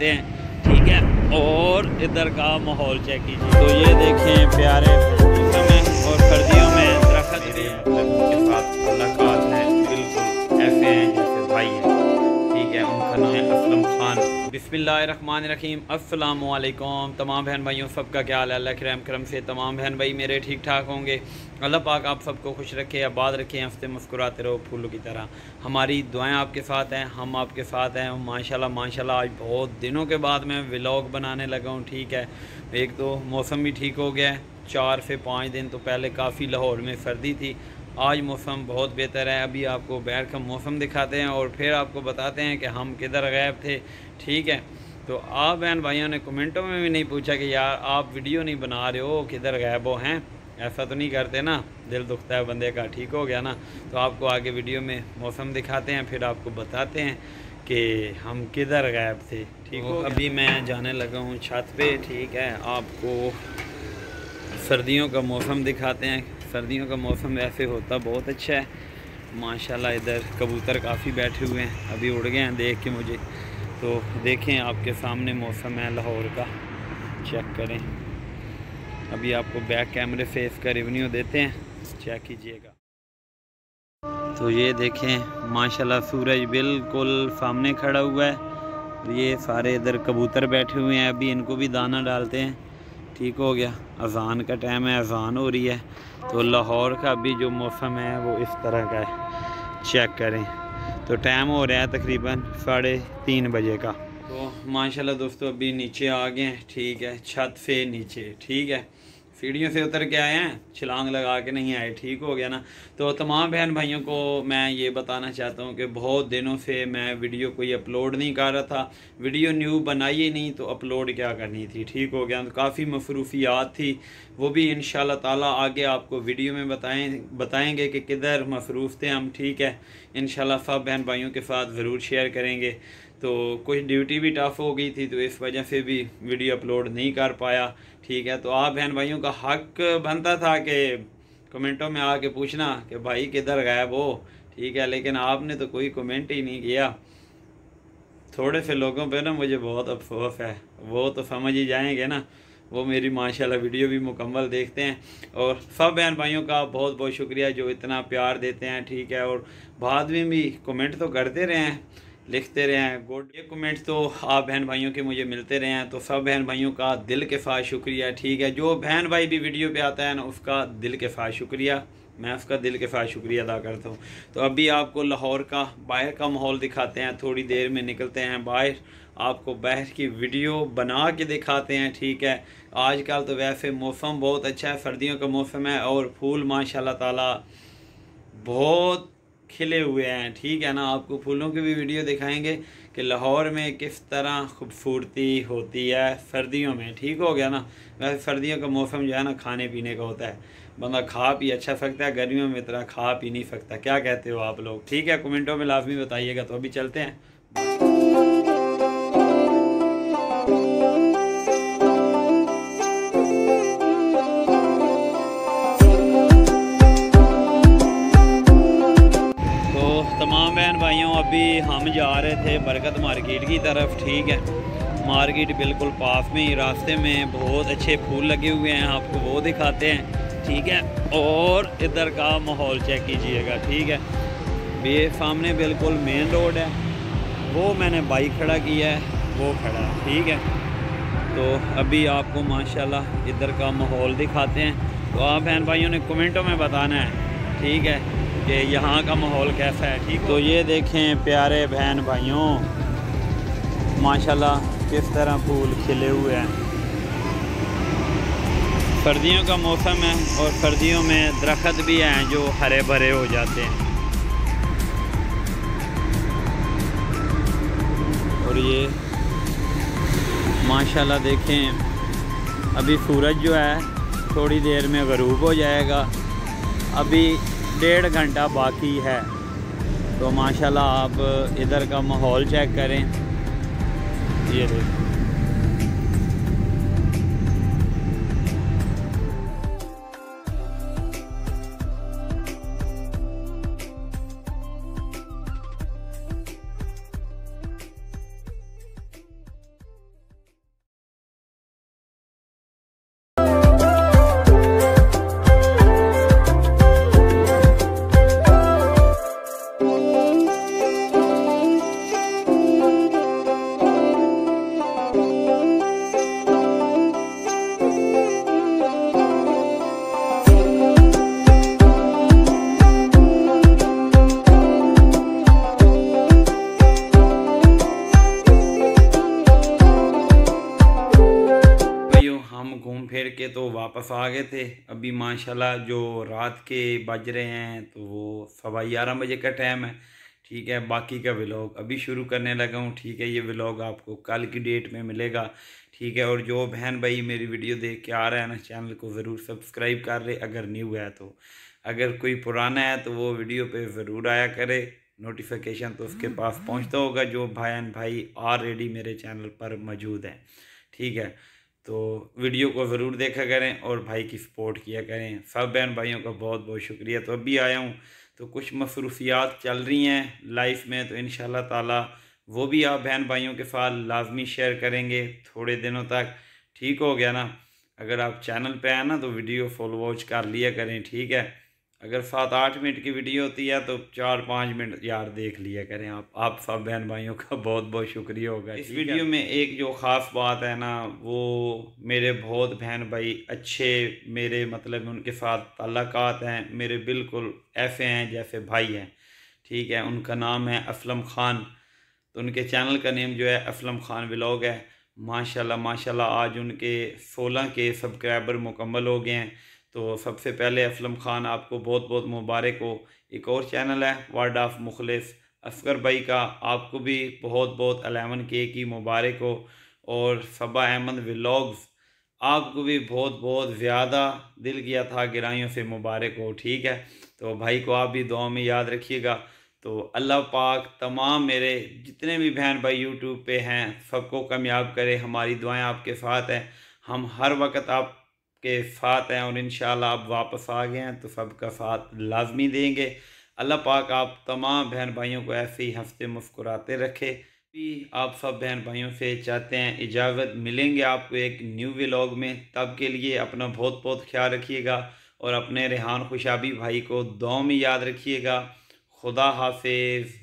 हैं, ठीक है। और इधर का माहौल चेक कीजिए, तो ये देखें प्यारे मौसम है और सर्दियों में दरख्त के साथ मुलाकात है, बिल्कुल ऐसे हैं जैसे भाई हैं, ठीक है। उनका नाम है असलम खान। बिस्मिल्लाहिर्रहमानिर्रहीम। अस्सलामु अलैकुम तमाम बहन भाइयों, सबका क्या हाल है? अल्लाह के रहम करम से तमाम बहन भाई मेरे ठीक ठाक होंगे। अल्लाह पाक आप सबको खुश रखे, आबाद रखे, हंसते मुस्कुराते रहो फूलों की तरह। हमारी दुआएं आपके साथ हैं, हम आपके साथ हैं। माशाल्लाह माशाल्लाह आज बहुत दिनों के बाद मैं व्लॉग बनाने लगा हूँ, ठीक है। एक तो मौसम भी ठीक हो गया है, 4 से 5 दिन तो पहले काफ़ी लाहौर में सर्दी थी, आज मौसम बहुत बेहतर है। अभी आपको बाहर का मौसम दिखाते हैं और फिर आपको बताते हैं कि हम किधर गायब थे, ठीक है। तो आप बहन भाइयों ने कमेंटों में भी नहीं पूछा कि यार आप वीडियो नहीं बना रहे हो, किधर गायब हो हैं। ऐसा तो नहीं करते ना, दिल दुखता है बंदे का, ठीक हो गया ना। तो आपको आगे वीडियो में मौसम दिखाते हैं, फिर आपको बताते हैं कि हम किधर गायब थे, ठीक हो। अभी मैं जाने लगा हूँ छत पे, ठीक है। आपको सर्दियों का मौसम दिखाते हैं। सर्दियों का मौसम वैसे होता बहुत अच्छा है माशाल्लाह। इधर कबूतर काफ़ी बैठे हुए हैं, अभी उड़ गए हैं देख के मुझे। तो देखें आपके सामने मौसम है लाहौर का, चेक करें। अभी आपको बैक कैमरे से इसका रिव्यू देते हैं, चेक कीजिएगा। तो ये देखें माशाल्लाह सूरज बिल्कुल सामने खड़ा हुआ है। ये सारे इधर कबूतर बैठे हुए हैं, अभी इनको भी दाना डालते हैं, ठीक हो गया। अज़ान का टाइम है, अज़ान हो रही है। तो लाहौर का अभी जो मौसम है वो इस तरह का है, चेक करें। तो टाइम हो रहा है तकरीबन 3:30 बजे का। तो माशाल्लाह दोस्तों अभी नीचे आ गए हैं, ठीक है। छत से नीचे, ठीक है, सीढ़ियों से उतर के आए हैं, छलांग लगा के नहीं आए, ठीक हो गया ना। तो तमाम बहन भाइयों को मैं ये बताना चाहता हूँ कि बहुत दिनों से मैं वीडियो कोई अपलोड नहीं कर रहा था, वीडियो न्यू बनाई ही नहीं तो अपलोड क्या करनी थी, ठीक हो गया। तो काफ़ी मसरूफियात थी, वो भी इंशाल्लाह ताला आगे आपको वीडियो में बताएँगे कि किधर मसरूफ़ थे हम, ठीक है। इंशाल्लाह सब बहन भाइयों के साथ ज़रूर शेयर करेंगे। तो कुछ ड्यूटी भी टफ़ हो गई थी, तो इस वजह से भी वीडियो अपलोड नहीं कर पाया, ठीक है। तो आप बहन भाइयों का हक बनता था कि कमेंटों में आके पूछना कि भाई किधर गायब हो, ठीक है। लेकिन आपने तो कोई कमेंट ही नहीं किया। थोड़े से लोगों पे ना मुझे बहुत अफसोस है, वो तो समझ ही जाएंगे ना, वो मेरी माशाल्लाह वीडियो भी मुकम्मल देखते हैं। और सब बहन भाइयों का बहुत बहुत शुक्रिया जो इतना प्यार देते हैं, ठीक है। और बाद में भी कमेंट तो करते रहे हैं, लिखते रहे हैं गुड, ये कमेंट्स तो आप बहन भाइयों के मुझे मिलते रहे हैं। तो सब बहन भाइयों का दिल के साथ शुक्रिया, ठीक है। जो बहन भाई भी वीडियो पे आता है ना, उसका दिल के साथ शुक्रिया, मैं उसका दिल के साथ शुक्रिया अदा करता हूँ। तो अभी आपको लाहौर का बाहर का माहौल दिखाते हैं, थोड़ी देर में निकलते हैं बाहर, आपको बाहर की वीडियो बना के दिखाते हैं, ठीक है। आजकल तो वैसे मौसम बहुत अच्छा है, सर्दियों का मौसम है और फूल माशाल्लाह ताला बहुत खिले हुए हैं, ठीक है ना। आपको फूलों की भी वीडियो दिखाएंगे कि लाहौर में किस तरह खूबसूरती होती है सर्दियों में, ठीक हो गया ना। वैसे सर्दियों का मौसम जो है ना खाने पीने का होता है, बंदा खा पी अच्छा सकता है, गर्मियों में इतना खा पी नहीं सकता। क्या कहते हो आप लोग, ठीक है, कमेंटों में लाजमी बताइएगा। तो अभी चलते हैं। तमाम बहन भाइयों अभी हम जा रहे थे बरकत मार्केट की तरफ, ठीक है। मार्केट बिल्कुल पास में ही, रास्ते में बहुत अच्छे फूल लगे हुए हैं, आपको वो दिखाते हैं, ठीक है। और इधर का माहौल चेक कीजिएगा, ठीक है। ये सामने बिल्कुल मेन रोड है, वो मैंने बाइक खड़ा किया है, वो खड़ा है, ठीक है। तो अभी आपको माशाल्लाह इधर का माहौल दिखाते हैं। तो आप बहन भाइयों ने कमेंटों में बताना है, ठीक है, कि यहाँ का माहौल कैसा है, ठीक। तो ये देखें प्यारे बहन भाइयों माशाल्लाह किस तरह फूल खिले हुए हैं। सर्दियों का मौसम है और सर्दियों में दरख्त भी हैं जो हरे भरे हो जाते हैं। और ये माशाल्लाह देखें अभी सूरज जो है थोड़ी देर में ग़रूब हो जाएगा, अभी 1.5 घंटा बाकी है। तो माशाल्लाह आप इधर का माहौल चेक करें, ये देखिए। हम घूम फिर के तो वापस आ गए थे। अभी माशाल्लाह जो रात के बज रहे हैं तो वो 11:15 का टाइम है। ठीक है, बाकी का व्लॉग अभी शुरू करने लगा हूँ। ठीक है, ये व्लॉग आपको कल की डेट में मिलेगा। ठीक है, और जो बहन भाई मेरी वीडियो देख के आ रहा है ना, चैनल को ज़रूर सब्सक्राइब कर ले अगर न्यू है तो। अगर कोई पुराना है तो वो वीडियो पे ज़रूर आया करे, नोटिफिकेशन तो उसके पास पहुंचता होगा जो भाई ऑलरेडी मेरे चैनल पर मौजूद हैं। ठीक है, तो वीडियो को ज़रूर देखा करें और भाई की सपोर्ट किया करें। सब बहन भाइयों का बहुत बहुत शुक्रिया। तो अभी आया हूँ तो कुछ मसरूफियात चल रही हैं लाइफ में, तो इंशाल्लाह ताला वो भी आप बहन भाइयों के साथ लाजमी शेयर करेंगे थोड़े दिनों तक। ठीक हो गया ना। अगर आप चैनल पे आए ना तो वीडियो फुल वॉच कर लिया करें। ठीक है, अगर 7-8 मिनट की वीडियो होती है तो 4-5 मिनट यार देख लिया करें। आप सब बहन भाइयों का बहुत बहुत शुक्रिया होगा। इस वीडियो में एक जो ख़ास बात है ना, वो मेरे बहुत बहन भाई अच्छे, मेरे मतलब उनके साथ ताल्लुकात हैं, मेरे बिल्कुल ऐसे हैं जैसे भाई हैं। ठीक है, उनका नाम है असलम ख़ान। तो उनके चैनल का नेम जो है असलम ख़ान व्लॉग है। माशाल्लाह माशाल्लाह आज उनके 16 के सब्सक्राइबर मुकम्मल हो गए हैं। तो सबसे पहले असलम ख़ान आपको बहुत बहुत मुबारक हो। एक और चैनल है वर्ड ऑफ मुखलिस असगर भाई का, आपको भी बहुत बहुत 11K की मुबारक हो। और सबा अहमद व्लॉग्स, आपको भी बहुत बहुत ज़्यादा दिल किया था गहराइयों से मुबारक हो। ठीक है, तो भाई को आप भी दुआ में याद रखिएगा। तो अल्लाह पाक तमाम मेरे जितने भी बहन भाई यूट्यूब पे हैं सबको कामयाब करे। हमारी दुआएं आपके साथ हैं, हम हर वक्त आपके साथ हैं और इंशाल्लाह आप वापस आ गए हैं तो सबका साथ लाजमी देंगे। अल्लाह पाक आप तमाम बहन भाइयों को ऐसे ही हंसते मुस्कुराते रखे। भी आप सब बहन भाइयों से चाहते हैं इजाज़त, मिलेंगे आपको एक न्यू व्लॉग में। तब के लिए अपना बहुत बहुत ख्याल रखिएगा और अपने रेहान खुशाबी भाई को दुआ में याद रखिएगा। खुदा हाफिज़।